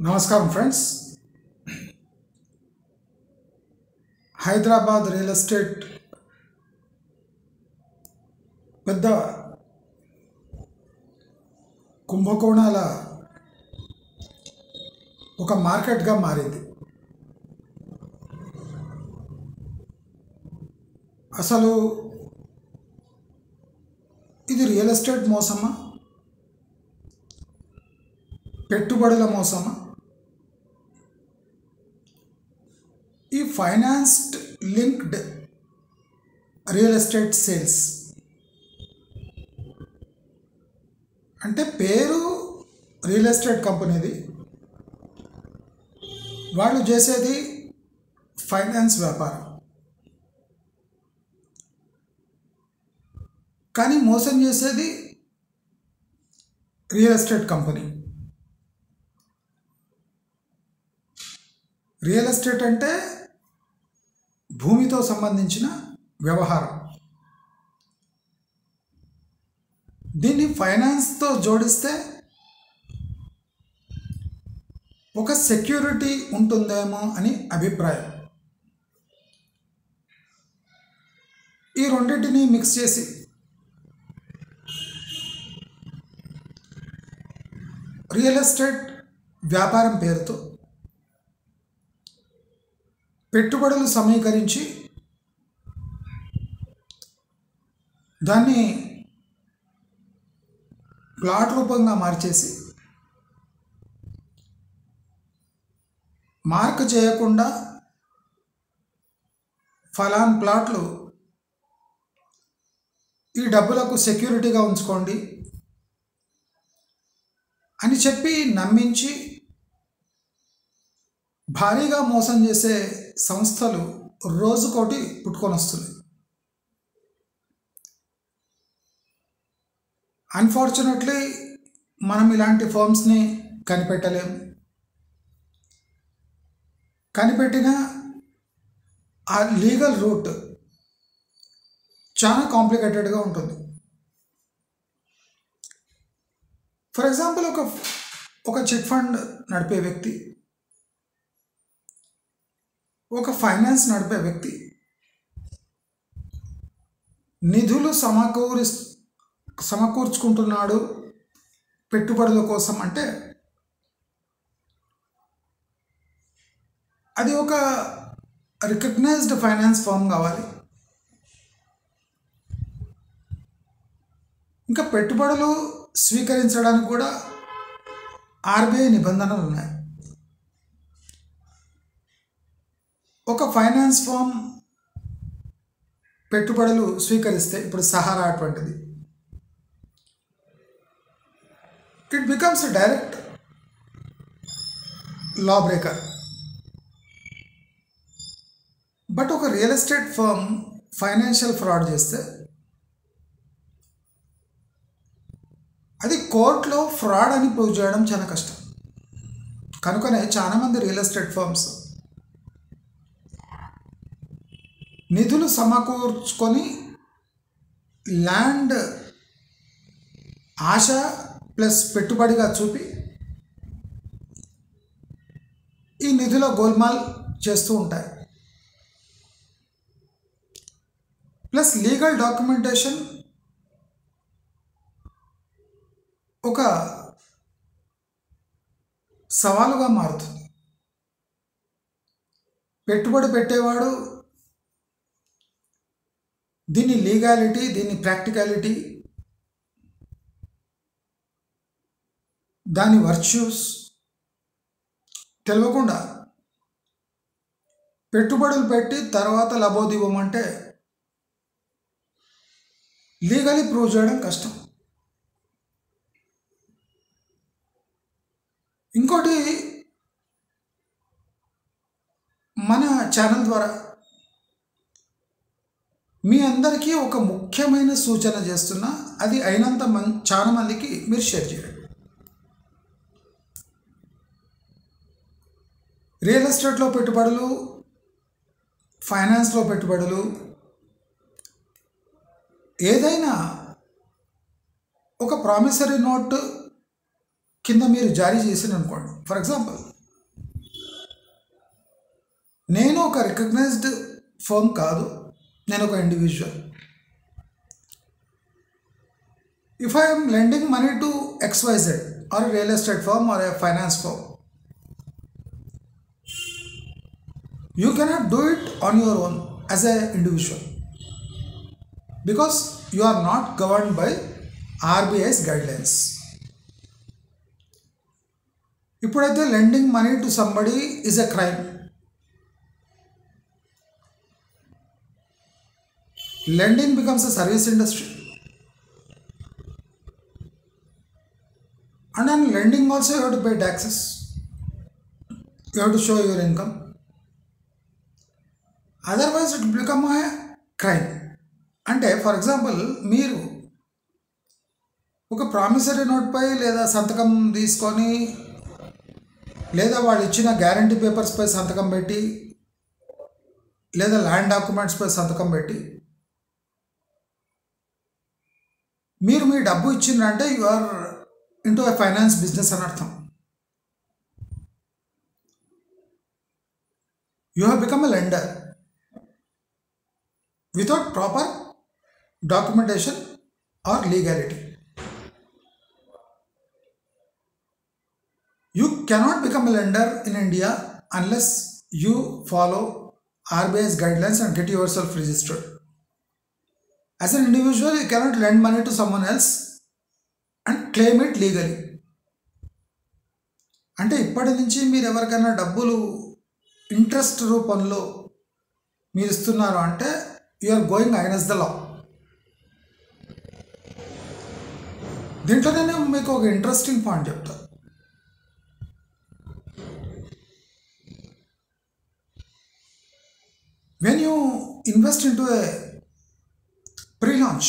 నమస్కారం friends. Hyderabad real estate పెద్ద కుంభకోణాల ఒక మార్కెట్గా మారింది. అసలు ఇది రియల్ ఎస్టేట్ మోసమా, పెట్టుబడుల మోసమా? ఈ financed linked real estate sales అంటే పేరు రియల్ ఎస్టేట్ కంపెనీది, వాళ్ళు చేసేది ఫైనాన్స్ వ్యాపారం. కానీ మోసం చేసేది real estate company. Real estate అంటే భూమితో సంబంధించిన వ్యవహారం. దీన్ని ఫైనాన్స్తో జోడిస్తే ఒక సెక్యూరిటీ ఉంటుందేమో అని అభిప్రాయం. ఈ రెండింటిని మిక్స్ చేసి రియల్ ఎస్టేట్ వ్యాపారం పేరుతో పెట్టుబడులు సమీకరించి దాన్ని ప్లాట్ రూపంగా మార్చేసి మార్క్ చేయకుండా ఫలాన్ ప్లాట్లు ఈ డబ్బులకు సెక్యూరిటీగా ఉంచుకోండి అని చెప్పి నమ్మించి భారీగా మోసం చేసే సంస్థలు రోజుకోటి పుట్టుకొని వస్తున్నాయి. అన్ఫార్చునేట్లీ మనం ఇలాంటి ఫర్మ్స్ని కనిపెట్టలేము. కనిపెట్టిన ఆ లీగల్ రూట్ చాలా కాంప్లికేటెడ్గా ఉంటుంది. ఫర్ ఎగ్జాంపుల్, ఒక చిట్ ఫండ్ నడిపే వ్యక్తి, ఒక ఫైనాన్స్ నడిపే వ్యక్తి నిధులు సమకూర్చుకుంటున్నాడు పెట్టుబడుల కోసం అంటే అది ఒక రికగ్నైజ్డ్ ఫైనాన్స్ ఫర్మ్ కావాలి. ఇంకా పెట్టుబడులు స్వీకరించడానికి కూడా ఆర్బీఐ నిబంధనలు ఉన్నాయి. ఒక ఫైనాన్స్ ఫర్మ్ పెట్టుబడులు స్వీకరిస్తే, ఇప్పుడు సహారా అటువంటిది, it becomes direct law breaker. But ఒక real estate firm financial fraud చేస్తే అది కోర్టులో ఫ్రాడ్ అని ప్రూవ్ చేయడం చాలా కష్టం. కనుకనే చాలామంది రియల్ ఎస్టేట్ ఫర్మ్స్ నిధులు సమకూర్చుకొని ల్యాండ్ ఆశ ప్లస్ పెట్టుబడిగా చూపి ఈ నిధుల గోల్మాల్ చేస్తూ ఉంటాయి. ప్లస్ లీగల్ డాక్యుమెంటేషన్ ఒక సవాలుగా మారుతుంది. పెట్టుబడి పెట్టేవాడు దీని లీగాలిటీ, దీని ప్రాక్టికాలిటీ, దాని వర్చ్యూస్ తెలియకుండా పెట్టుబడులు పెట్టి తర్వాత లబోదివ్వమంటే లీగలీ ప్రూవ్ చేయడం కష్టం. ఇంకోటి, మన ఛానల్ ద్వారా మీ అందరికీ ఒక ముఖ్యమైన సూచన చేస్తున్నా, అది అయినంత చాలా మందికి మీరు షేర్ చేయండి. రియల్ ఎస్టేట్లో పెట్టుబడులు, ఫైనాన్స్లో పెట్టుబడులు, ఏదైనా ఒక ప్రామిసరీ నోట్ కింద మీరు జారీ చేసిన అనుకోండి. ఫర్ ఎగ్జాంపుల్, నేను ఒక రికగ్నైజ్డ్ ఫర్మ్ కాదు, నేను ఒక individual. If I am lending money to XYZ or a real estate firm or a finance firm, you cannot do it on your own as an individual because you are not governed by RBI's guidelines. ఇప్పుడైతే lending money to somebody is a crime. Lending becomes a service industry. And on lending also you have to pay taxes. You have to show your income. Otherwise it will become a crime. అంటే for example, మీరు ఒక promissory నోట్పై లేదా సంతకం తీసుకొని లేదా వాళ్ళు ఇచ్చిన guarantee పేపర్స్పై సంతకం పెట్టి లేదా ల్యాండ్ డాక్యుమెంట్స్పై సంతకం పెట్టి మీరు మీ డబ్బు ఇచ్చిందంటే you are into a finance business అని అర్థం. You have become a lender without proper documentation or legality. You cannot become a lender in India unless you follow RBI's guidelines and get yourself registered. As an individual, you cannot lend money to someone else and claim it legally. అంటే ఇప్పటి నుంచి మీరు ఎవరికైనా డబ్బులు interest రూపంలో మీరు ఇస్తున్నారు అంటే you are going against the law. దీంట్లోనే నేను మీకు ఒక ఇంట్రెస్టింగ్ పాయింట్ చెప్తాను. When you invest into a pre-launch,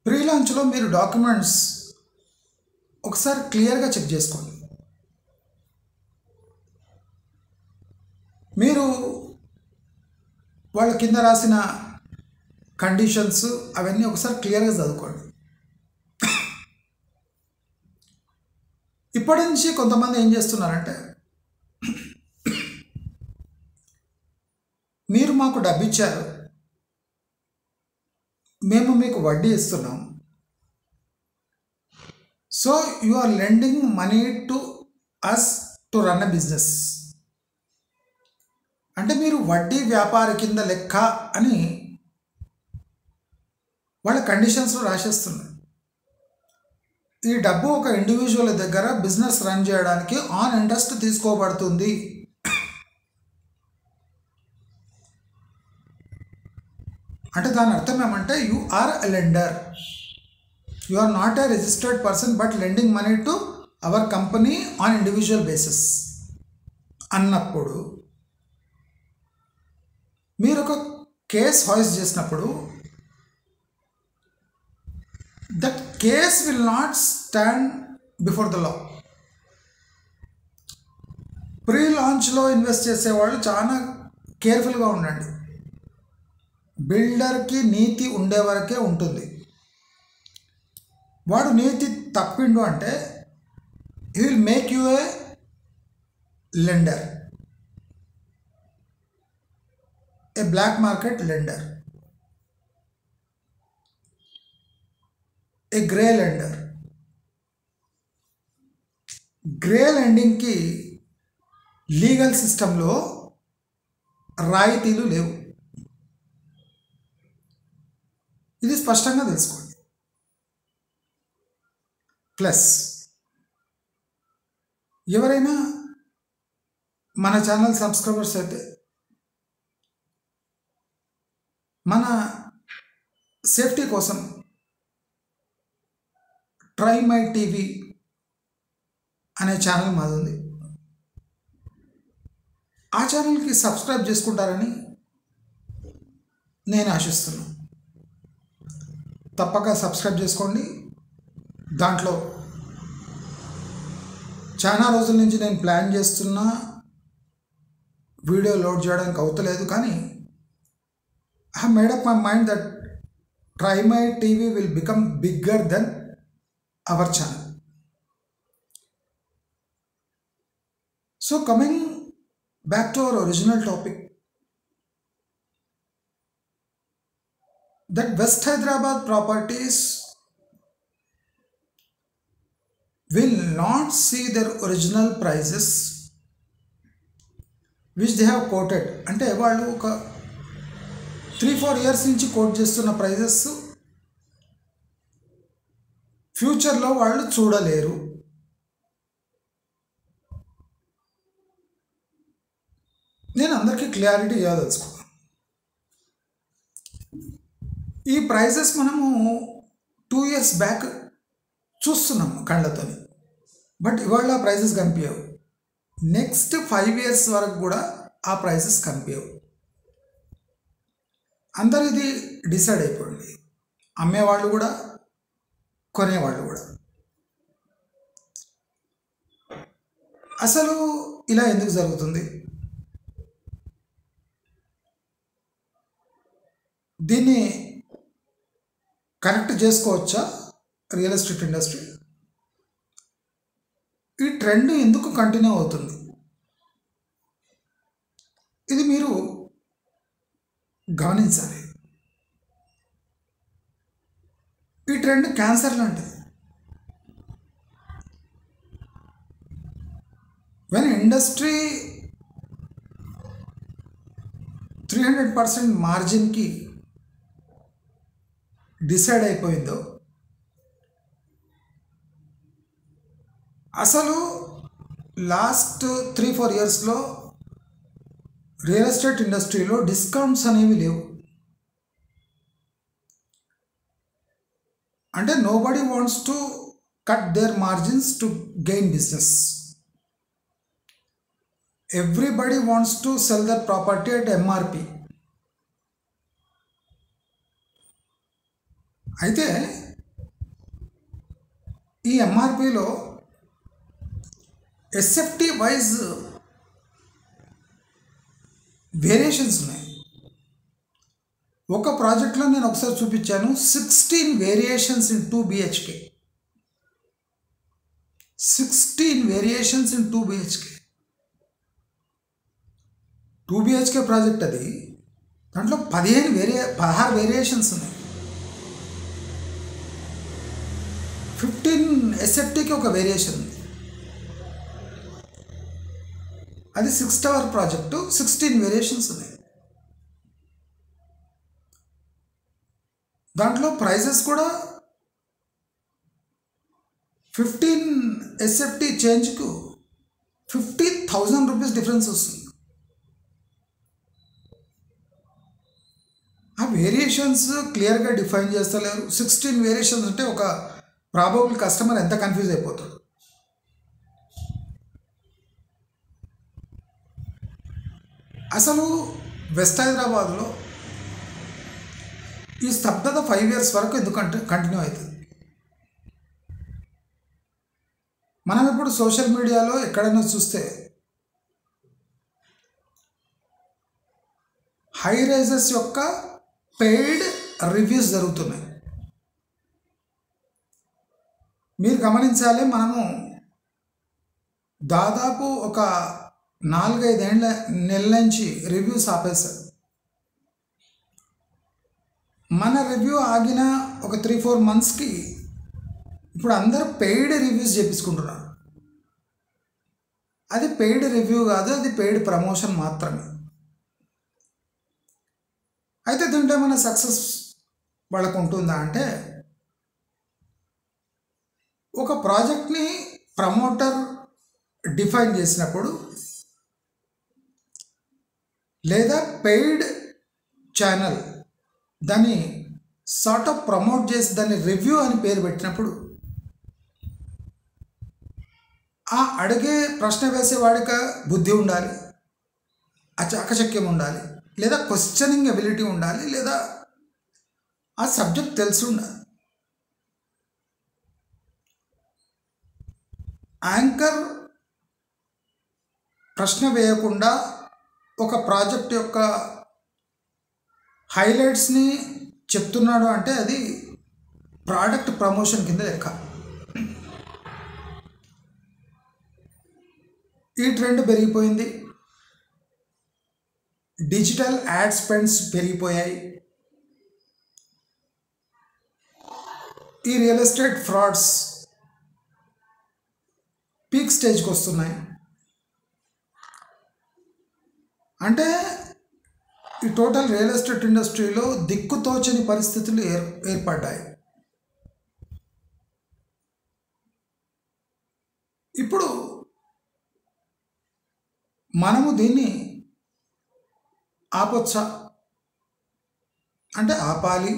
ప్రీ-లాంచ్లో మీరు డాక్యుమెంట్స్ ఒకసారి క్లియర్గా చెక్ చేసుకోండి. మీరు వాళ్ళ కింద రాసిన కండిషన్స్ అవన్నీ ఒకసారి క్లియర్గా చదువుకోండి. ఇప్పటి నుంచి కొంతమంది ఏం చేస్తున్నారంటే, మీరు మాకు డబ్బు ఇచ్చారు, మేము మీకు వడ్డీ ఇస్తున్నాం, so you are lending money to us to run a business. అంటే మీరు వడ్డీ వ్యాపారి కింద లెక్క అని వాళ్ళ కండిషన్స్లో రాసేస్తున్నారు. ఈ డబ్బు ఒక ఇండివిజువల్ దగ్గర బిజినెస్ రన్ చేయడానికి ఆన్ ఇంట్రెస్ట్ తీసుకోబడుతుంది. అంటే దాని అర్థం ఏమంటే you are a lender, you are not a registered person but lending money to our company on individual basis అన్నప్పుడు మీరు ఒక కేస్ హాయిస్ చేసినప్పుడు that case will not stand before the law. Pre లాంచ్లో ఇన్వెస్ట్ చేసేవాళ్ళు చాలా కేర్ఫుల్గా ఉండండి. బిల్డర్కి నీతి ఉండే వరకే ఉంటుంది. వాడు నీతి తప్పిండు అంటే he will make you a lender, a black market lender, a grey lender. Grey లెండింగ్కి లీగల్ సిస్టంలో రాయితీలు లేవు. ఇది స్పష్టంగా తెలుసుకోండి. ప్లస్ ఎవరైనా మన ఛానల్ సబ్స్క్రైబర్స్ అయితే మన సేఫ్టీ కోసం ట్రై మై టీవీ అనే ఛానల్ మాది ఉంది. ఆ ఛానల్కి సబ్స్క్రైబ్ చేసుకుంటారని నేను ఆశిస్తున్నాను. తప్పక సబ్స్క్రైబ్ చేసుకోండి. దాంట్లో చాలా రోజుల నుంచి నేను ప్లాన్ చేస్తున్న వీడియో లోడ్ చేయడానికి అవుతలేదు, కానీ I have made up my mind that try my TV will become bigger than our channel. So coming back to our original topic, that West Hyderabad properties will not see their original prices which they have quoted. అంటే వాళ్ళు ఒక 3-4 years నుంచి coat చేస్తున్న prices ఫ్యూచర్లో వాళ్ళు చూడలేరు. నేను అందరికీ క్లారిటీ ఇవ్వదలుచుకున్నాను. ఈ ప్రైజెస్ మనము 2 years బ్యాక్ చూస్తున్నాము కళ్ళతో, బట్ ఇవాళ ఆ ప్రైజెస్ కనిపించవు. నెక్స్ట్ 5 years వరకు కూడా ఆ ప్రైజెస్ కనిపించవు. అందరూ ఇది డిసైడ్ అయిపోయింది, అమ్మేవాళ్ళు కూడా కొనేవాళ్ళు కూడా. అసలు ఇలా ఎందుకు జరుగుతుంది? దీన్ని కరెక్ట్ చేసుకోవచ్చా రియల్ ఎస్టేట్ ఇండస్ట్రీ? ఈ ట్రెండ్ ఎందుకు కంటిన్యూ అవుతుంది? ఇది మీరు గమనించాలి. ఈ ట్రెండ్ క్యాన్సర్ లాంటిది. వెన్ ఇండస్ట్రీ 300% మార్జిన్కి డిసైడ్ అయిపోయిందో, అసలు లాస్ట్ 3-4 yearsలో రియల్ ఎస్టేట్ ఇండస్ట్రీలో డిస్కౌంట్స్ అనేవి లేవు. అంటే nobody wants to cut their margins to gain business. Everybody wants to sell their property at MRP. అయితే ఈ ఎంఆర్పిలో ఎస్ఎఫ్టీ వైజ్ వేరియేషన్స్ ఉన్నాయి. ఒక ప్రాజెక్ట్లో నేను ఒకసారి చూపించాను, 16 variations in 2 BHK. 16 variations in 2 BHK. 2 BHK project అది. దాంట్లో 16 వేరియేషన్స్ ఉన్నాయి. 15 ఎస్ఎఫ్టీకి ఒక వేరియేషన్ ఉంది. అది 6 tower ప్రాజెక్టు, 16 వేరియేషన్స్ ఉన్నాయి. దాంట్లో ప్రైజెస్ కూడా 15 ఎస్ఎఫ్టీ చేంజ్కు 50,000 రూపీస్ డిఫరెన్స్ వస్తుంది. ఆ వేరియేషన్స్ క్లియర్గా డిఫైన్ చేస్తలేరు. 16 వేరియేషన్స్ అంటే ఒక ప్రాబబుల్ కస్టమర్ ఎంత కన్ఫ్యూజ్ అయిపోతాడు. అసలు వెస్ట్ హైదరాబాద్లో ఈ స్తబ్దత 5 years వరకు ఎందుకు కంటిన్యూ అవుతుంది? మనం ఇప్పుడు సోషల్ మీడియాలో ఎక్కడైనా చూస్తే హై రైజెస్ యొక్క పెయిడ్ రివ్యూస్ జరుగుతున్నాయి. మీరు గమనించాలి, మనము దాదాపు ఒక 4-5 నెలల నుంచి రివ్యూస్ ఆపేశారు. మన రివ్యూ ఆగిన ఒక 3-4 monthsకి ఇప్పుడు అందరూ పెయిడ్ రివ్యూస్ చేపించుకుంటున్నారు. అది పెయిడ్ రివ్యూ కాదు, అది పెయిడ్ ప్రమోషన్ మాత్రమే. అయితే దీంట్లో ఏమైనా సక్సెస్ వాళ్ళకు ఉంటుందా అంటే, ఒక ప్రాజెక్ట్ని ప్రమోటర్ డిఫైన్ చేసినప్పుడు లేదా పెయిడ్ ఛానల్ దాన్ని సార్ట్ ఆఫ్ ప్రమోట్ చేసి దాన్ని రివ్యూ అని పేరు పెట్టినప్పుడు, ఆ అడిగే ప్రశ్న వేసేవాడికి బుద్ధి ఉండాలి, చాకచక్యం ఉండాలి, లేదా క్వశ్చనింగ్ ఎబిలిటీ ఉండాలి, లేదా ఆ సబ్జెక్ట్ తెలిసి ఉండాలి. యాంకర్ ప్రశ్న వేయకుండా ఒక ప్రాజెక్ట్ యొక్క హైలైట్స్ని చెప్తున్నాడు అంటే అది ప్రోడక్ట్ ప్రమోషన్ కింద లెక్క. ఈ ట్రెండ్ పెరిగిపోయింది. డిజిటల్ యాడ్ స్పెండ్స్ పెరిగిపోయాయి. ఈ రియల్ ఎస్టేట్ ఫ్రాడ్స్ పీక్ స్టేజ్కి వస్తున్నాయి. అంటే ఈ టోటల్ రియల్ ఎస్టేట్ ఇండస్ట్రీలో దిక్కుతోచని పరిస్థితులు ఏర్పడ్డాయి. ఇప్పుడు మనము దీన్ని ఆపొచ్చా అంటే ఆపాలి.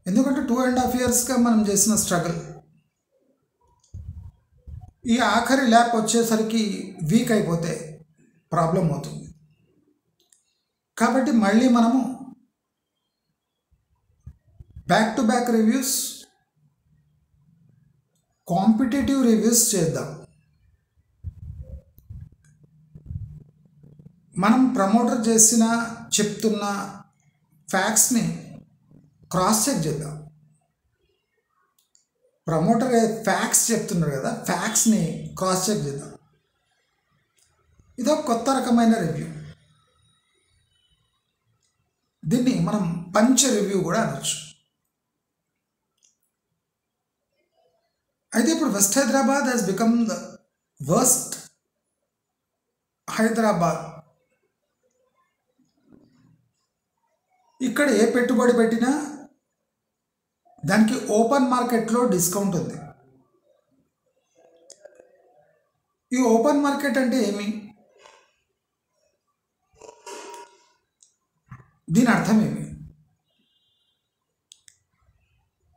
ఎందుకంటే 2.5 yearsగా మనం చేసిన స్ట్రగుల్ ఈ ఆఖరి ల్యాప్ వచ్చేసరికి వీక్ అయిపోతే ప్రాబ్లం అవుతుంది. కాబట్టి మళ్ళీ మనము back to back reviews, competitive reviews చేద్దాం. మనం ప్రమోటర్ చేసిన చెప్తున్న ఫ్యాక్ట్స్ని క్రాస్ చెక్ చేద్దాం. ప్రమోటర్ ఫ్యాక్ట్స్ చెప్తున్నారు కదా, ఫ్యాక్ట్స్ని క్రాస్ చెక్ చేద్దాం. ఇదొక కొత్త రకమైన రివ్యూ. దీన్ని మనం పంచ్ రివ్యూ కూడా అనొచ్చు. అయితే ఇప్పుడు west Hyderabad has become the worst Hyderabad. ఇక్కడ ఏ పెట్టుబడి పెట్టినా దానికి ఓపెన్ మార్కెట్లో డిస్కౌంట్ ఉంది. ఈ ఓపెన్ మార్కెట్ అంటే ఏమి? దీని అర్థం ఏమి?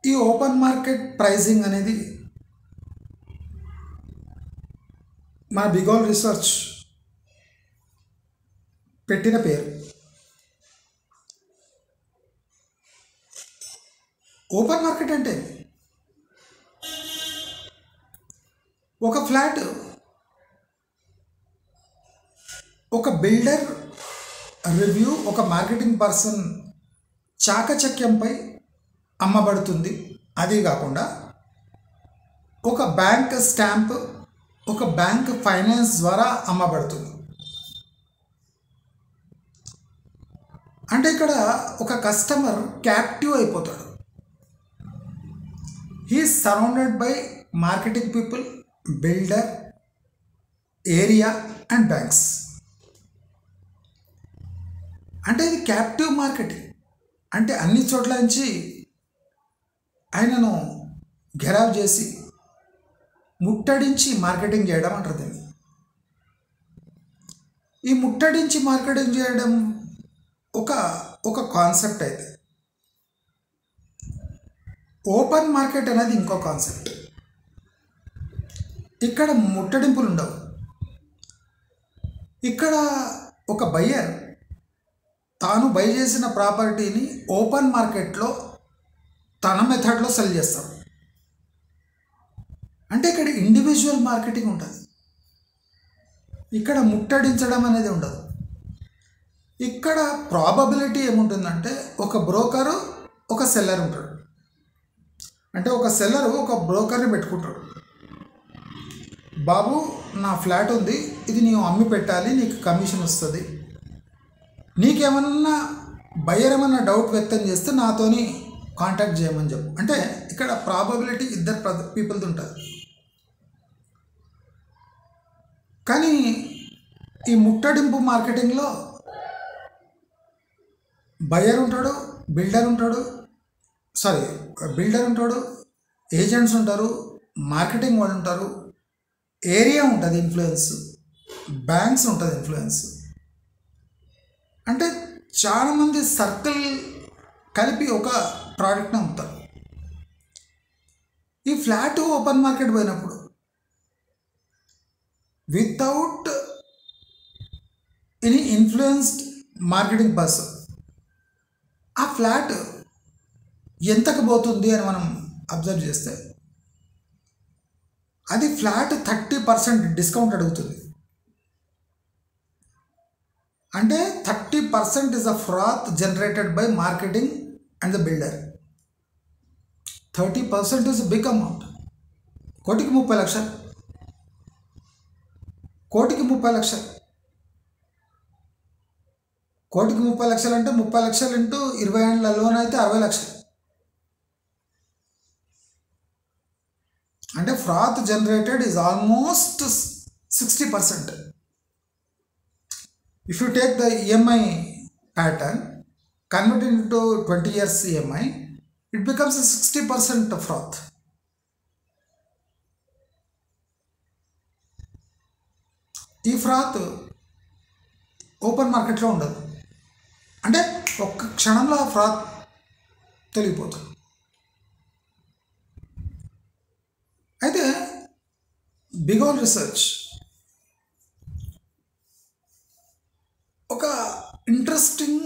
ఈ ఓపెన్ మార్కెట్ ప్రైజింగ్ అనేది మన బిగోల్ రీసెర్చ్ పెట్టిన పేరు. ఓపెన్ మార్కెట్ అంటే ఒక ఫ్లాట్ ఒక బిల్డర్ రివ్యూ, ఒక మార్కెటింగ్ పర్సన్ చాకచక్యంపై అమ్మబడుతుంది. అది కాకుండా ఒక బ్యాంక్ స్టాంప్, ఒక బ్యాంక్ ఫైనాన్స్ ద్వారా అమ్మబడుతుంది. అంటే ఇక్కడ ఒక కస్టమర్ క్యాప్టివ్ అయిపోతాడు. He is surrounded by marketing people, builder, area and banks. అంటే ఇది క్యాప్టివ్ మార్కెటింగ్. అంటే అన్ని చోట్ల నుంచి ఆయనను గెరావ్ చేసి ముట్టడించి మార్కెటింగ్ చేయడం అంటారు దీన్ని. ఈ ముట్టడించి మార్కెటింగ్ చేయడం ఒక కాన్సెప్ట్. అయితే ఓపెన్ మార్కెట్ అనేది ఇంకో కాన్సెప్ట్. ఇక్కడ ముట్టడింపులు ఉండవు. ఇక్కడ ఒక బయ్యర్ తాను బై చేసిన ప్రాపర్టీని ఓపెన్ మార్కెట్లో తన మెథడ్లో సెల్ చేస్తాడు. అంటే ఇక్కడ ఇండివిజువల్ మార్కెటింగ్ ఉంటుంది. ఇక్కడ ముట్టడించడం అనేది ఉండదు. ఇక్కడ ప్రాబబిలిటీ ఏముంటుందంటే ఒక బ్రోకరు, ఒక సెల్లర్ ఉంటాడు. అంటే ఒక సెల్లరు ఒక బ్రోకర్ని పెట్టుకుంటాడు. బాబు, నా ఫ్లాట్ ఉంది, ఇది నీవు అమ్మి పెట్టాలి, నీకు కమిషన్ వస్తుంది. నీకేమన్నా బయ్యర్ ఏమన్నా డౌట్ వ్యక్తం చేస్తే నాతోని కాంటాక్ట్ చేయమని చెప్పు. అంటే ఇక్కడ ప్రాబబిలిటీ ఇద్దరు పీపుల్ది ఉంటుంది. కానీ ఈ ముట్టడింపు మార్కెటింగ్లో బయ్యర్ ఉంటాడు, బిల్డర్ ఉంటాడు, ఏజెంట్స్ ఉంటారు, మార్కెటింగ్ వాళ్ళు ఉంటారు, ఏరియా ఉంటుంది ఇన్ఫ్లుయెన్స్, బ్యాంక్స్ ఉంటుంది ఇన్ఫ్లుయెన్స్. అంటే చాలామంది సర్కిల్ కలిపి ఒక ప్రోడక్ట్ని అమ్ముతారు. ఈ ఫ్లాట్ ఓపెన్ మార్కెట్ పోయినప్పుడు without any influenced marketing person ఆ ఫ్లాట్ ఎంతకు పోతుంది అని మనం అబ్జర్వ్ చేస్తే అది ఫ్లాట్ 30% డిస్కౌంట్ అడుగుతుంది. అంటే 30% is a fraud generated by marketing and the builder. 30% is big amount. 1,30,00,000. కోటికి 30 లక్షలు. కోటికి 30 లక్షలు అంటే 30 లక్షలు ఇంటూ 20 ఏళ్ళ లోన్ అయితే 60 లక్షలు. అంటే froth generated is almost 60%. If you take the EMI pattern, convert it into 20 years EMI, it becomes a 60% froth. ఈ ఫ్రాత్ ఓపెన్ మార్కెట్లో ఉండదు. అంటే ఒక్క క్షణంలో ఆ ఫ్రాత్ తొలగిపోతుంది. అయితే బిగోల్ రీసెర్చ్ ఒక ఇంట్రెస్టింగ్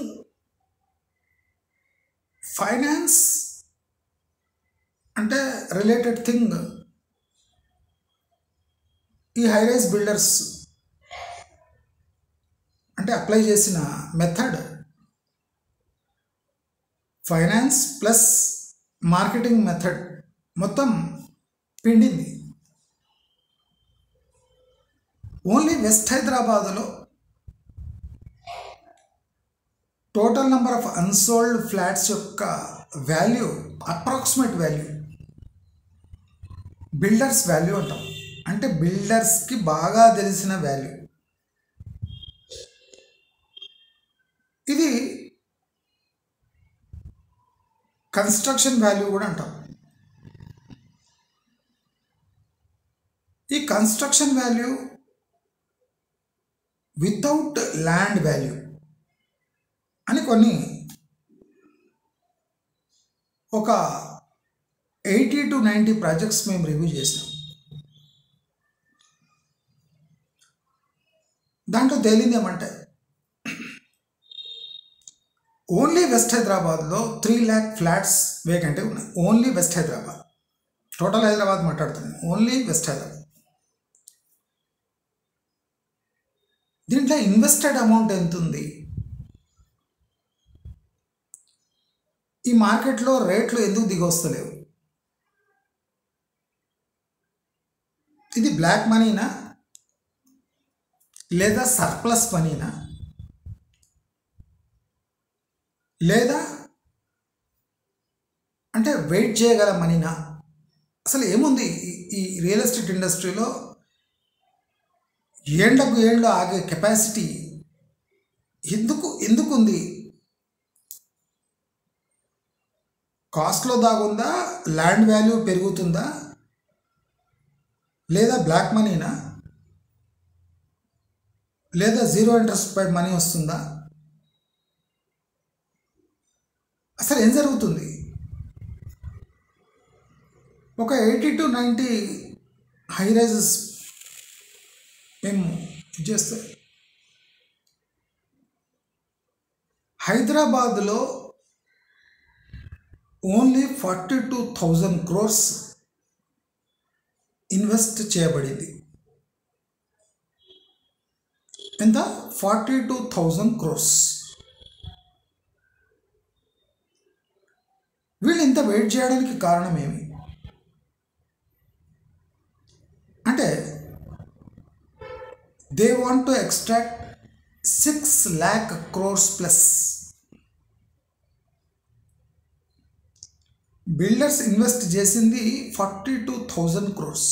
ఫైనాన్స్ అంటే రిలేటెడ్ థింగ్ ఈ హైరైజ్ బిల్డర్స్ అంటే అప్లై చేసిన method finance plus marketing method మొత్తం పిండింది. ఓన్లీ వెస్ట్ హైదరాబాదులో total number of unsold flats యొక్క value, approximate value, builders value అంటాం. అంటే బిల్డర్స్కి బాగా తెలిసిన వాల్యూ. ఇది కన్స్ట్రక్షన్ వాల్యూ కూడా అంటాం. ఈ construction value without land value అని కొన్ని ఒక 80 to 90 ప్రాజెక్ట్స్ మేము రివ్యూ చేసినాం. దాంట్లో తేలింది ఏమంటే ఓన్లీ వెస్ట్ హైదరాబాద్లో 3 lakh ఫ్లాట్స్ వేకెంట్ ఉన్నాయి. Only west Hyderabad, total Hyderabad మాట్లాడుతున్నాను, ఓన్లీ వెస్ట్ హైదరాబాద్. దీంట్లో ఇన్వెస్టెడ్ అమౌంట్ ఎంత ఉంది? ఈ మార్కెట్లో రేట్లు ఎందుకు దిగొస్తలేవు? ఇది బ్లాక్ మనీనా లేదా సర్ప్లస్ మనీనా లేదా అంటే వెయిట్ చేయగల మనీనా? అసలు ఏముంది ఈ రియల్ ఎస్టేట్ ఇండస్ట్రీలో? ఏళ్లకు ఏళ్ళు ఆగే కెపాసిటీ ఎందుకు ఉంది? కాస్ట్లో దాగుందా? ల్యాండ్ వాల్యూ పెరుగుతుందా? లేదా బ్లాక్ మనీనా? లేదా జీరో ఇంట్రెస్ట్ పై మనీ వస్తుందా? అసలు ఏం జరుగుతుంది? ఒక 80 to 90 హై రైజెస్ మేము చేస్తాం. హైదరాబాద్లో ఓన్లీ 42,000 crores ఇన్వెస్ట్ చేయబడింది. ఎంత? 42,000 crores. వీళ్ళు ఇంత వెయిట్ చేయడానికి కారణం ఏమి అంటే they want to extract 6 lakh crores plus. Builders invest చేసింది 42,000 crores.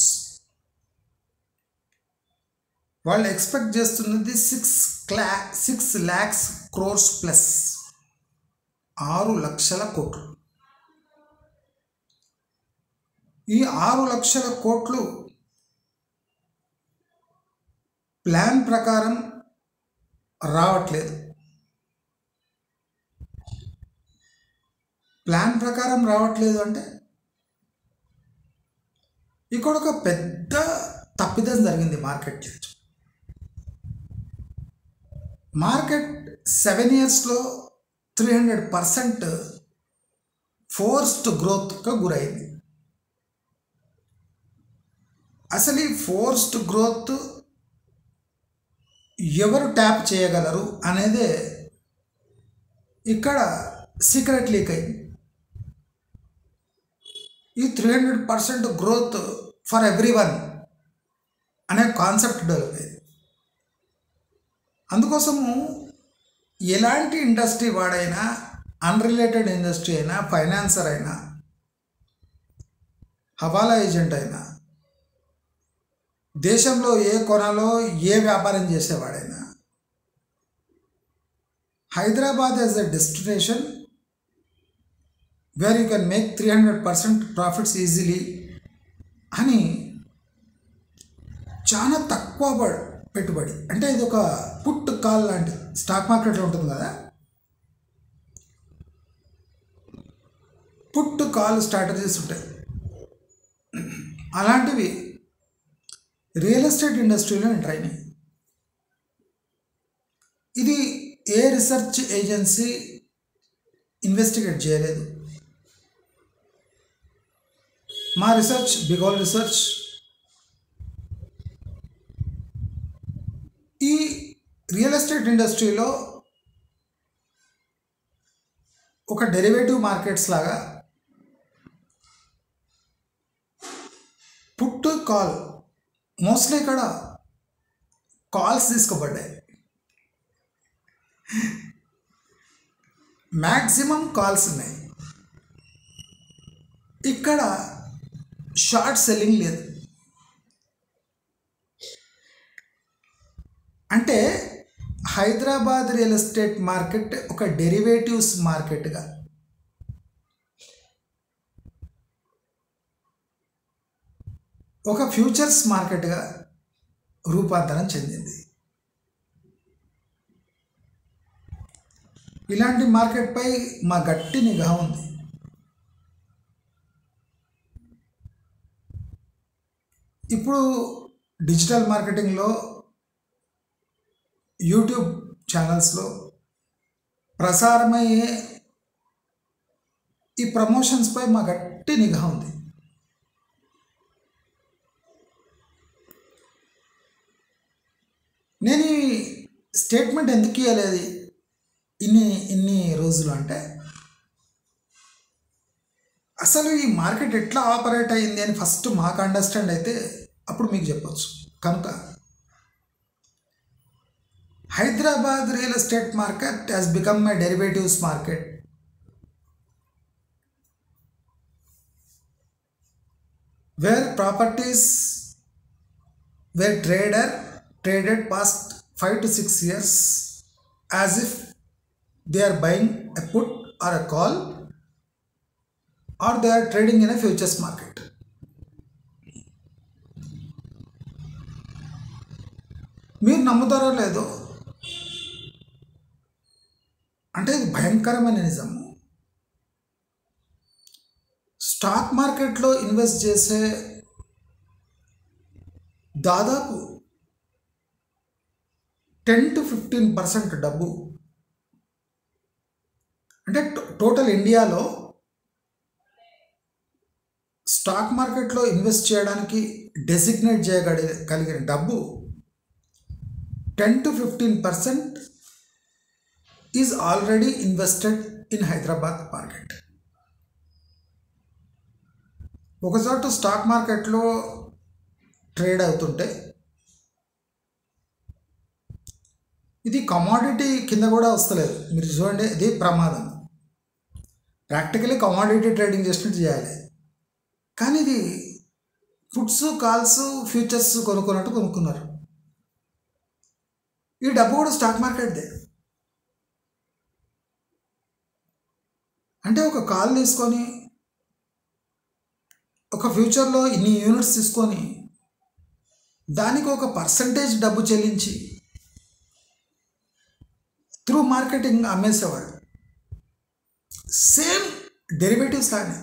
వాళ్ళు ఎక్స్పెక్ట్ చేస్తున్నది 6 lakhs crores ప్లస్, 6 లక్షల కోట్లు. ఈ 6 లక్షల కోట్లు ప్లాన్ ప్రకారం రావట్లేదు. ప్లాన్ ప్రకారం రావట్లేదు అంటే ఇక్కడ ఒక పెద్ద తప్పిదం జరిగింది మార్కెట్. మార్కెట్ 7 yearsలో 300% ఫోర్స్డ్ గ్రోత్గా గురైంది. అసలు ఈ ఫోర్స్డ్ గ్రోత్ ఎవరు ట్యాప్ చేయగలరు అనేదే ఇక్కడ సీక్రెట్ లీక్ అయింది. ఈ 300% గ్రోత్ ఫర్ ఎవ్రీ వన్ అనే కాన్సెప్ట్ డెవలప్ అయింది. అందుకోసము ఎలాంటి ఇండస్ట్రీ వాడైనా, అన్రిలేటెడ్ ఇండస్ట్రీ అయినా, ఫైనాన్సర్ అయినా, హవాలా ఏజెంట్ అయినా, దేశంలో ఏ కొనలో ఏ వ్యాపారం చేసేవాడైనా, Hyderabad as a destination where you can make 300% profits easily అని చాలా తక్కువ పెట్టుబడి, అంటే ఇది ఒక పుట్ కాల్ లాంటిది. స్టాక్ మార్కెట్లో ఉంటుంది కదా, పుట్ కాల్ స్ట్రాటజీస్ ఉంటాయి. అలాంటివి రియల్ ఎస్టేట్ ఇండస్ట్రీలో ఎంటర్ అయినాయి. ఇది ఏ రీసెర్చ్ ఏజెన్సీ ఇన్వెస్టిగేట్ చేయలేదు. మా రీసెర్చ్, బిగోల్ రీసెర్చ్, ఈ రియల్ ఎస్టేట్ ఇండస్ట్రీలో ఒక డెరివేటివ్ మార్కెట్స్ లాగా పుట్ కాల్, మోస్ట్లీ ఇక్కడ కాల్స్ తీసుకోబడ్డాయి, మ్యాక్సిమం కాల్స్ ఉన్నాయి. ఇక్కడ షార్ట్ సెల్లింగ్ లేదు. అంటే హైదరాబాద్ రియల్ ఎస్టేట్ మార్కెట్ ఒక డెరివేటివ్స్ మార్కెట్గా, ఒక ఫ్యూచర్స్ మార్కెట్గా రూపాంతరం చెందింది. ఇలాంటి మార్కెట్పై మా గట్టి నిఘా ఉంది. ఇప్పుడు డిజిటల్ మార్కెటింగ్లో, యూట్యూబ్ ఛానల్స్లో ప్రసారమయ్యే ఈ ప్రమోషన్స్పై మా గట్టి నిఘా ఉంది. నేను ఈ స్టేట్మెంట్ ఎందుకు ఇవ్వలేదు ఇన్ని రోజులు అంటే, అసలు ఈ మార్కెట్ ఎట్లా ఆపరేట్ అయ్యింది అని ఫస్ట్ మాకు అండర్స్టాండ్ అయితే అప్పుడు మీకు చెప్పచ్చు. కనుక Hyderabad real estate market has become a derivatives market where properties were traded past 5 to 6 years as if they are buying a put or a call, or they are trading in a futures market. మీరు నమ్ముతారో లేదో, అంటే ఇది భయంకరమైన నిజము. Stock మార్కెట్లో invest చేసే దాదాపు 10 to 15% డబ్బు, అంటే టోటల్ ఇండియాలో స్టాక్ మార్కెట్లో ఇన్వెస్ట్ చేయడానికి డెసిగ్నేట్ చేయగలిగిన డబ్బు 10 to 15% is already invested in Hyderabad market. ఒకచోట స్టాక్ మార్కెట్లో ట్రేడ్ అవుతుంటే ఇది కమాడిటీ కింద కూడా వస్తలేదు. మీరు చూడండి, ఇది ప్రమాదం. ప్రాక్టికలీ కమాడిటీ ట్రేడింగ్ చేసినట్టు చేయాలి, కానీ ఇది పుట్స్, కాల్స్, ఫ్యూచర్స్ కొనుక్కున్నట్టు కొనుక్కున్నారు. ఈ డబ్బు కూడా స్టాక్ మార్కెట్దే. అంటే ఒక కాల్ తీసుకొని ఒక ఫ్యూచర్లో ఇన్ని యూనిట్స్ తీసుకొని దానికి ఒక పర్సంటేజ్ డబ్బు చెల్లించి త్రూ మార్కెటింగ్ అమ్మేసేవాడు. సేమ్ డెరివేటివ్స్ లానే.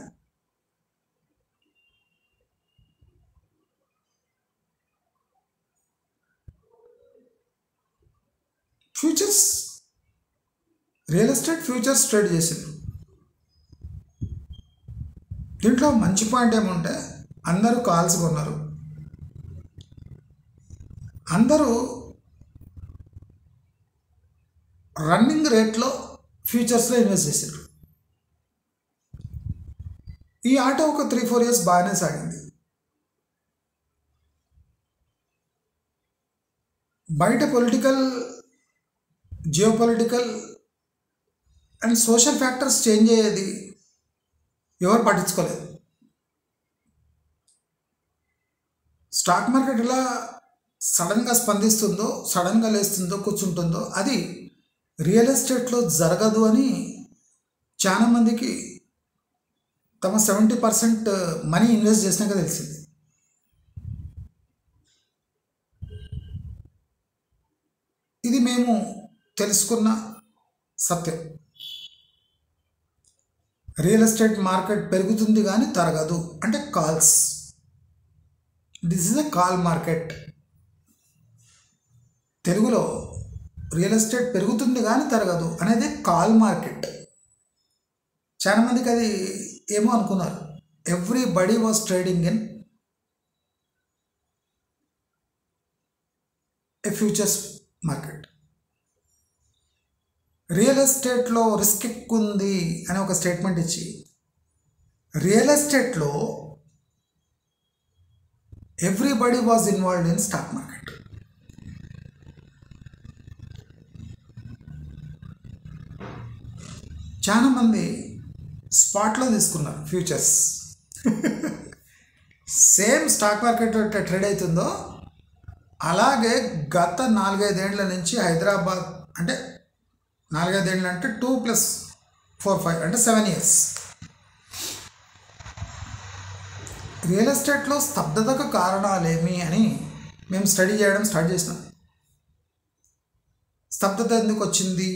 Futures, real estate futures trade చేసింది. దీంట్లో మంచి పాయింట్ ఏమంటే, అందరూ కాల్స్ కొన్నారు, అందరూ రన్నింగ్ రేట్లో ఫ్యూచర్స్లో ఇన్వెస్ట్ చేశారు. ఈ ఆట ఒక 3-4 years బాగానే సాగింది. బయట political geopolitical and social factors change అయ్యేది ఎవరు పట్టించుకోలేదు. స్టాక్ మార్కెట్ ఎలా సడన్గా స్పందిస్తుందో, సడన్గా లేస్తుందో, కూర్చుంటుందో అది రియల్ ఎస్టేట్లో జరగదు అని చాలామందికి తమ 70% మనీ ఇన్వెస్ట్ చేసినాక తెలిసింది. ఇది మేము తెలుసుకున్న సత్యం. రియల్ ఎస్టేట్ మార్కెట్ పెరుగుతుంది కానీ తరగదు అంటే calls. This is a call market. తెలుగులో రియల్ ఎస్టేట్ పెరుగుతుంది కానీ తరగదు అనేది కాల్ మార్కెట్. చాలామందికి అది ఏమో అనుకున్నారు. Everybody was trading in a futures market. Real ఎస్టేట్లో రిస్క్ ఎక్కువ ఉంది అని ఒక స్టేట్మెంట్ ఇచ్చి రియల్ ఎస్టేట్లో everybody was involved in stock market. చాలామంది స్పాట్లో తీసుకున్నారు futures. Same stock market trade అవుతుందో అలాగే గత 4-5 ఏళ్ల నుంచి హైదరాబాద్ అంటే 4-5 ఏళ్ళు అంటే 2 + 4 5 అంటే 7 years రియల్ ఎస్టేట్లో స్తబ్దతకు కారణాలేమి అని మేము స్టడీ చేయడం స్టార్ట్ చేసినాం. స్తబ్దత ఎందుకు వచ్చింది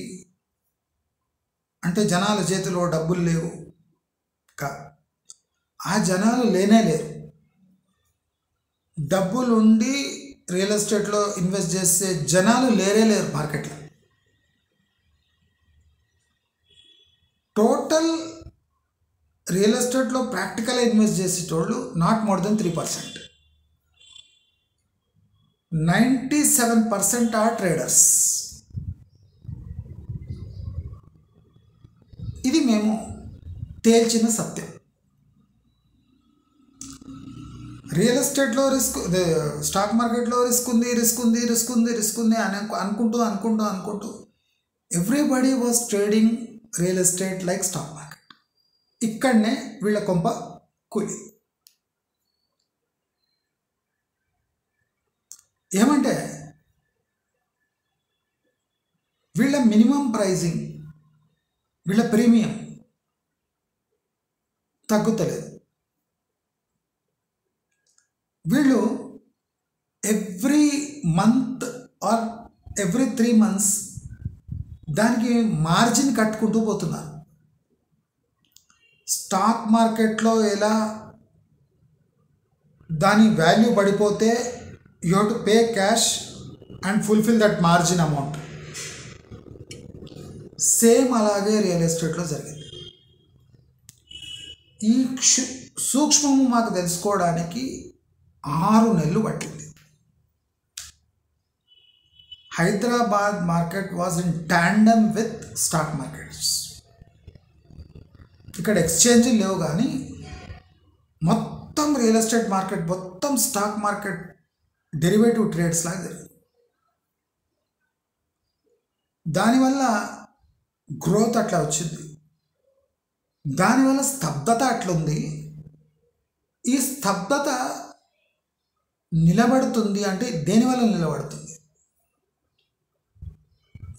అంటే జనాల చేతిలో డబ్బులు లేవు ఆ జనాలు లేనే లేరు. డబ్బులుండి రియల్ ఎస్టేట్లో ఇన్వెస్ట్ చేసే జనాలు లేరే లేరు మార్కెట్లో. టోటల్ రియల్ ఎస్టేట్లో ప్రాక్టికల్గా ఇన్వెస్ట్ చేసేటోళ్ళు not more than 3%. 97% are traders. ఇది మేము తేల్చిన సత్యం. రియల్ ఎస్టేట్లో రిస్క్, స్టాక్ మార్కెట్లో రిస్క్ ఉంది అని అనుకుంటూ everybody was trading real estate like stock market. ఇక్కడనే వీళ్ళ కొంప కూలి. ఏమంటే వీళ్ళ మినిమం ప్రైజింగ్, వీళ్ళ ప్రీమియం తగ్గుతలేదు. వీళ్ళు every month or every 3 months దానికి మార్జిన్ కట్టుకుంటూ పోతున్నారు. స్టాక్ మార్కెట్లో ఎలా దాని వాల్యూ పడిపోతే you have to pay cash and fulfil that margin amount, same అలాగే రియల్ ఎస్టేట్లో జరిగింది. ఈ సూక్ష్మము మాకు తెలుసుకోవడానికి 6 నెలలు పట్టింది. Hyderabad market was in tandem with stock markets. ఇక్కడ ఎక్స్చేంజ్ లేవు కానీ మొత్తం రియల్ ఎస్టేట్ మార్కెట్, మొత్తం స్టాక్ మార్కెట్ డెరివేటివ్ ట్రేడ్స్ లాగా జరిగింది. దానివల్ల గ్రోత్ అట్లా వచ్చింది, దానివల్ల స్తబ్దత అట్లుంది. ఈ స్తబ్దత నిలబడుతుంది అంటే దేనివల్ల నిలబడుతుంది?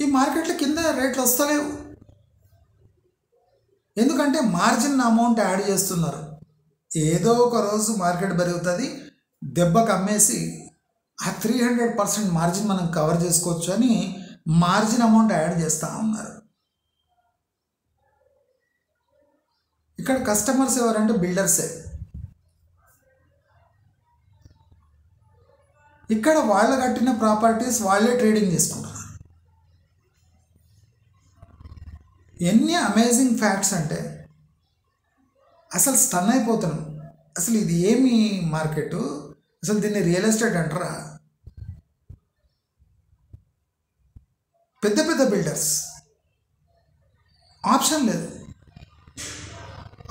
ఈ మార్కెట్ల కింద రేట్లు వస్తలేవు. ఎందుకంటే మార్జిన్ అమౌంట్ యాడ్ చేస్తున్నారు. ఏదో ఒక రోజు మార్కెట్ పెరుగుతుంది, దెబ్బకు అమ్మేసి ఆ 300% మార్జిన్ మనం కవర్ చేసుకోవచ్చు అని మార్జిన్ అమౌంట్ యాడ్ చేస్తూ ఉన్నారు. ఇక్కడ కస్టమర్స్ ఎవరంటే బిల్డర్సే. ఇక్కడ వాళ్ళు కట్టిన ప్రాపర్టీస్ వాళ్ళే ట్రేడింగ్ చేసుకుంటున్నారు. ఎన్ని అమేజింగ్ ఫ్యాక్ట్స్ అంటే అసలు స్టన్ అయిపోతున్నాం. అసలు ఇది ఏమి మార్కెట్, అసలు దీన్ని రియల్ ఎస్టేట్ అంటారా? పెద్ద పెద్ద బిల్డర్స్, ఆప్షన్ లేదు,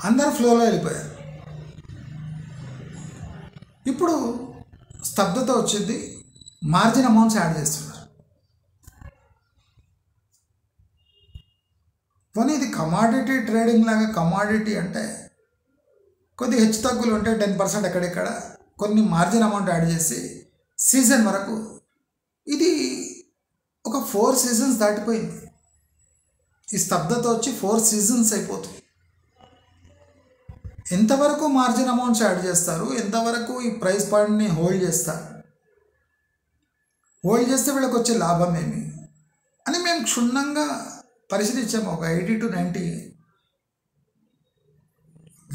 అందరు ఫ్లోలో వెళ్ళిపోయారు. ఇప్పుడు స్తబ్దత వచ్చింది, మార్జిన్ అమౌంట్స్ యాడ్ చేస్తున్నారు. కమాడిటీ ట్రేడింగ్ లాగా కమాడిటీ అంటే కొద్దిగా హెచ్చు తగ్గులు ఉంటే 10% ఎక్కడెక్కడ కొన్ని మార్జిన్ అమౌంట్ యాడ్ చేసి సీజన్ వరకు ఇది ఒక 4 సీజన్స్ దాటిపోయింది. ఈ స్తబ్దత వచ్చి 4 సీజన్స్ అయిపోతుంది. ఎంతవరకు మార్జిన్ అమౌంట్స్ యాడ్ చేస్తారు, ఎంతవరకు ఈ ప్రైస్ పాయింట్ని హోల్డ్ చేస్తారు, హోల్డ్ చేస్తే వీళ్ళకి వచ్చే లాభం ఏమి అని మేము క్షుణ్ణంగా పరిశీలించాము. ఒక 80 to 90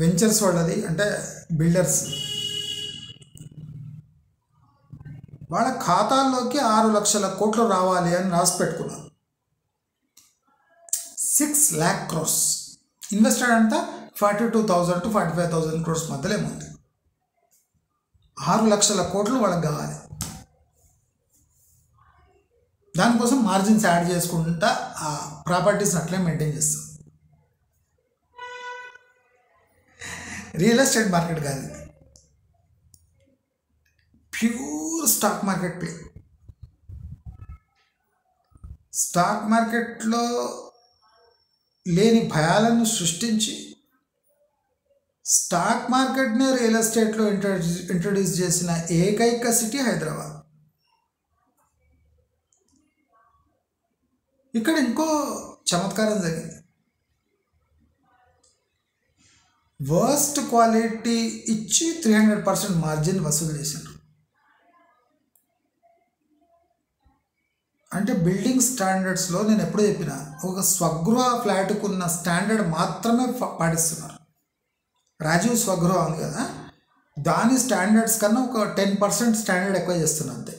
వెంచర్స్ వాళ్ళది, అంటే బిల్డర్స్ వాళ్ళ ఖాతాల్లోకి 6 లక్షల కోట్లు రావాలి అని రాసి పెట్టుకున్నారు. 6 lakh crores ఇన్వెస్టెడ్ అంతా 42,000 to 45,000 crores మధ్యలో ఏముంది. 6 లక్షల కోట్లు వాళ్ళకి కావాలి. దానికోసం మార్జిన్స్ యాడ్ చేసుకుంటా ఆ ప్రాపర్టీస్ని అట్లే మెయింటైన్ చేస్తాం. రియల్ ఎస్టేట్ మార్కెట్ కాదు ఇది, pure stock market play. Stock మార్కెట్లో లేని భయాలను సృష్టించి స్టాక్ మార్కెట్నే రియల్ ఎస్టేట్లో ఇంట్రడ్యూస్ చేసిన ఏకైక సిటీ హైదరాబాద్. ఇక్కడ ఇంకో చమత్కారం జరిగింది. వర్స్ట్ క్వాలిటీ ఇచ్చి 300% మార్జిన్ వసూలు చేశారు. అంటే బిల్డింగ్ స్టాండర్డ్స్లో నేను ఎప్పుడు చెప్పినా ఒక స్వగృహ ఫ్లాట్కు ఉన్న స్టాండర్డ్ మాత్రమే పాటిస్తున్నారు. రాజీవ్ స్వగృహ ఉంది కదా, దాని స్టాండర్డ్స్ కన్నా ఒక 10% స్టాండర్డ్ ఎక్కువ చేస్తున్నారు అంతే.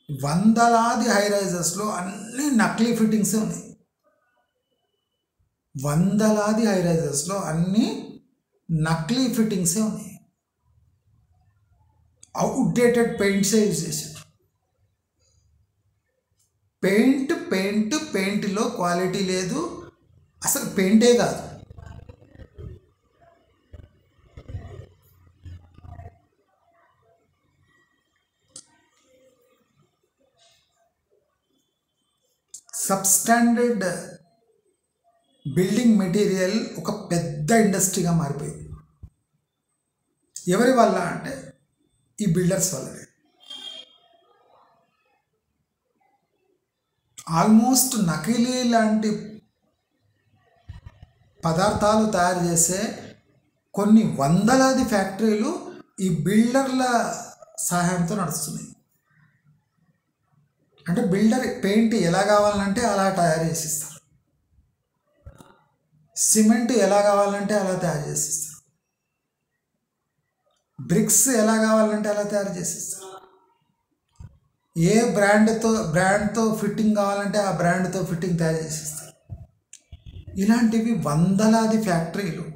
వందలాది హై రైజెస్లో అన్ని నకిలీ ఫిట్టింగ్సే ఉన్నాయి. వందలాది హై రైజెస్లో అన్ని నకిలీ ఫిట్టింగ్సే ఉన్నాయి. అవుట్డేటెడ్ పెయింట్సే యూజ్ చేశారు. పెయింట్లో క్వాలిటీ లేదు, అసలు పెయింటే కాదు. సబ్స్టాండర్డ్ బిల్డింగ్ మెటీరియల్ ఒక పెద్ద ఇండస్ట్రీగా మారిపోయింది. ఎవరి వల్ల అంటే ఈ బిల్డర్స్ వల్లనే. ఆల్మోస్ట్ నకిలీ లాంటి పదార్థాలు తయారు చేసే కొన్ని వందలాది ఫ్యాక్టరీలు ఈ బిల్డర్ల సహాయంతో నడుస్తున్నాయి. అంటే బిల్డర్ పెయింట్ ఎలా కావాలంటే అలా తయారు చేసిస్తారు, సిమెంట్ ఎలా కావాలంటే అలా తయారు చేసిస్తారు, బ్రిక్స్ ఎలా కావాలంటే అలా తయారు చేసిస్తారు, ఏ బ్రాండ్తో ఫిట్టింగ్ కావాలంటే ఆ బ్రాండ్తో ఫిట్టింగ్ తయారు చేసిస్తారు. ఇలాంటివి వందలాది ఫ్యాక్టరీలు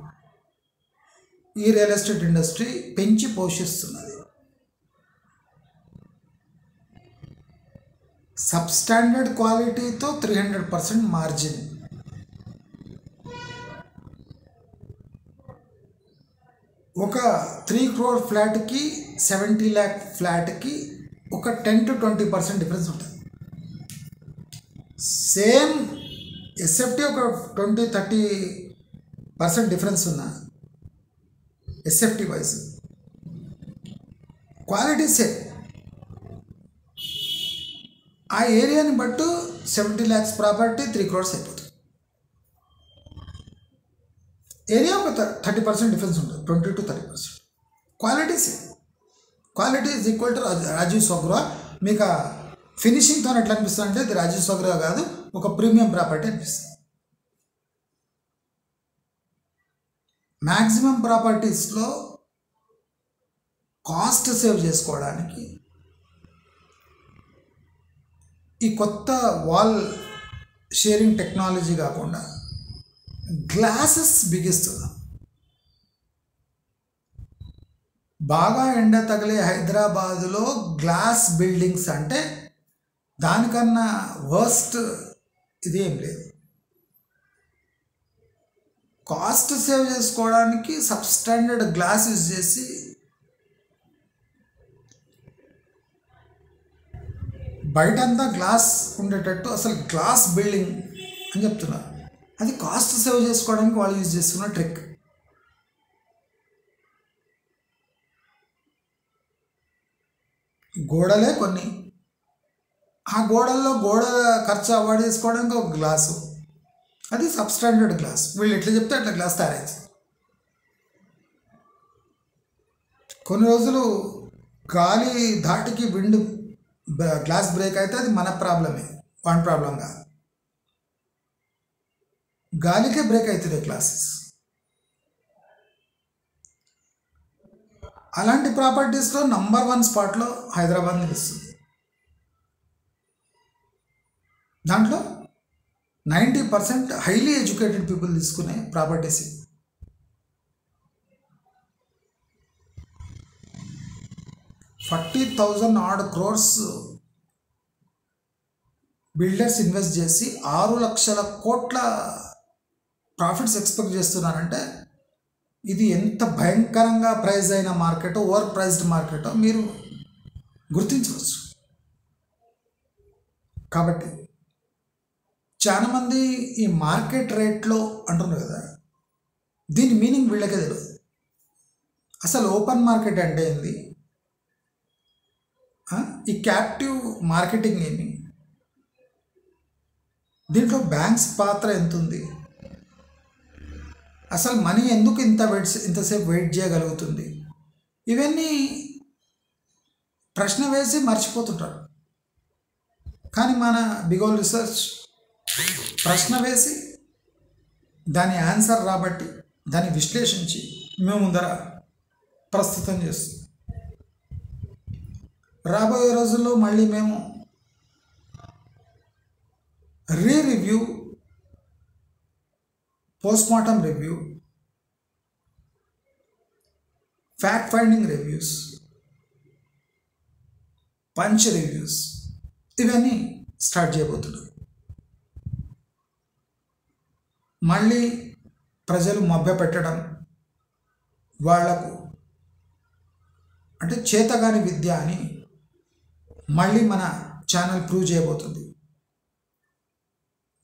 ఈ రియల్ ఎస్టేట్ ఇండస్ట్రీ పెంచి పోషిస్తున్నది. సబ్స్టాండర్డ్ క్వాలిటీతో 300% మార్జిన్. ఒక 3 crore ఫ్లాట్కి 70 lakh ఫ్లాట్కి ఒక 10 to 20% డిఫరెన్స్ ఉంటుంది. సేమ్ ఎస్ఎఫ్టీ ఒక 20-30% డిఫరెన్స్ ఉన్న ఎస్ఎఫ్టీ వైజ్ క్వాలిటీ సేమ్. ఆ ఏరియాని బట్టు 70 lakhs ప్రాపర్టీ 3 crores అయిపోతుంది. ఏరియా ఒక 30% డిఫరెన్స్ ఉంటుంది, 20 to 30%. Quality same. Quality is equal to Rajiv Swagruha. మీకు ఫినిషింగ్తో ఎట్లా అనిపిస్తుంది అంటే ఇది రాజీవ్ స్వగృహ కాదు, ఒక ప్రీమియం ప్రాపర్టీ అనిపిస్తుంది. మ్యాక్సిమం ప్రాపర్టీస్లో కాస్ట్ సేవ్ చేసుకోవడానికి ఈ కొత్త వాల్ షేరింగ్ టెక్నాలజీ కాకుండా గ్లాసెస్ బిగిస్తున్నాం. బాగా ఎండ తగిలే హైదరాబాదులో గ్లాస్ బిల్డింగ్స్ అంటే దానికన్నా వర్స్ట్ ఇదేం లేదు. కాస్ట్ సేవ్ చేసుకోవడానికి సబ్స్టాండర్డ్ గ్లాస్ యూజ్ చేసి బయటంతా గ్లాస్ ఉండేటట్టు అసలు గ్లాస్ బిల్డింగ్ అని చెప్తున్నారు. అది కాస్ట్ సేవ్ చేసుకోవడానికి వాళ్ళు యూజ్ చేస్తున్న ట్రిక్. గోడలే కొన్ని, ఆ గోడల్లో గోడ ఖర్చు అవాయిడ్ చేసుకోవడానికి ఒక గ్లాసు, అది సబ్స్టాండర్డ్ గ్లాస్. వీళ్ళు ఎట్లా చెప్తే అట్లా గ్లాస్ తయారైంది. కొన్ని రోజులు గాలి ధాటికి విండ్ గ్లాస్ బ్రేక్ అయితే అది మన ప్రాబ్లమే, వాన్ ప్రాబ్లం కాదు. గాలికే బ్రేక్ అవుతుంది గ్లాసెస్. అలాంటి ప్రాపర్టీస్లో నంబర్ 1 స్పాట్లో హైదరాబాద్ నిలుస్తుంది. దాంట్లో 90% హైలీ ఎడ్యుకేటెడ్ పీపుల్ తీసుకునే properties. 40,000 odd crores builders invest చేసి 6 లక్షల కోట్ల ప్రాఫిట్స్ ఎక్స్పెక్ట్ చేస్తున్నారంటే ఇది ఎంత భయంకరంగా ప్రైజ్ అయిన మార్కెట్, ఓవర్ ప్రైజ్డ్ మార్కెటో మీరు గుర్తించవచ్చు. కాబట్టి చాలామంది ఈ మార్కెట్ రేట్లో అంటున్నారు కదా, దీని మీనింగ్ వీళ్ళకే తెలియదు. అసలు ఓపెన్ మార్కెట్ అంటే ఏంది, ఈ క్యాప్టివ్ మార్కెటింగ్ ఏమి, దీంట్లో బ్యాంక్స్ పాత్ర ఎంత ఉంది, అసలు మనీ ఎందుకు ఇంతసేపు వెయిట్ చేయగలుగుతుంది, ఇవన్నీ ప్రశ్న వేసి మర్చిపోతుంటారు. కానీ మన బిగోల్ రీసెర్చ్ ప్రశ్న వేసి దాని ఆన్సర్ రాబట్టి దాన్ని విశ్లేషించి మేము ముందర ప్రస్తుతం చేస్తాం. రాబోయే రోజుల్లో మళ్ళీ మేము review, postmortem review, fact finding reviews, punch reviews ఇవన్నీ స్టార్ట్ చేయబోతున్నాం. మళ్ళీ ప్రజలు మభ్యపెట్టడం, వాళ్లకు అంటే చేతగాని విద్య అని మళ్ళీ మన ఛానల్ ప్రూవ్ చేయబోతుంది.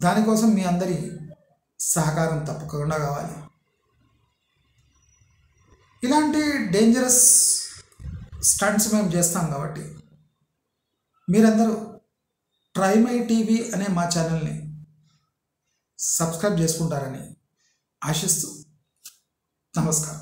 దానికోసం మీ అందరి సహకారం తప్పకుండా కావాలి. ఇలాంటి డేంజరస్ స్టంట్స్ మేము చేస్తాం కాబట్టి మీరందరూ ట్రైమై టీవీ అనే మా ఛానల్ని సబ్స్క్రైబ్ చేసుకుంటారని ఆశిస్తూ నమస్కారం.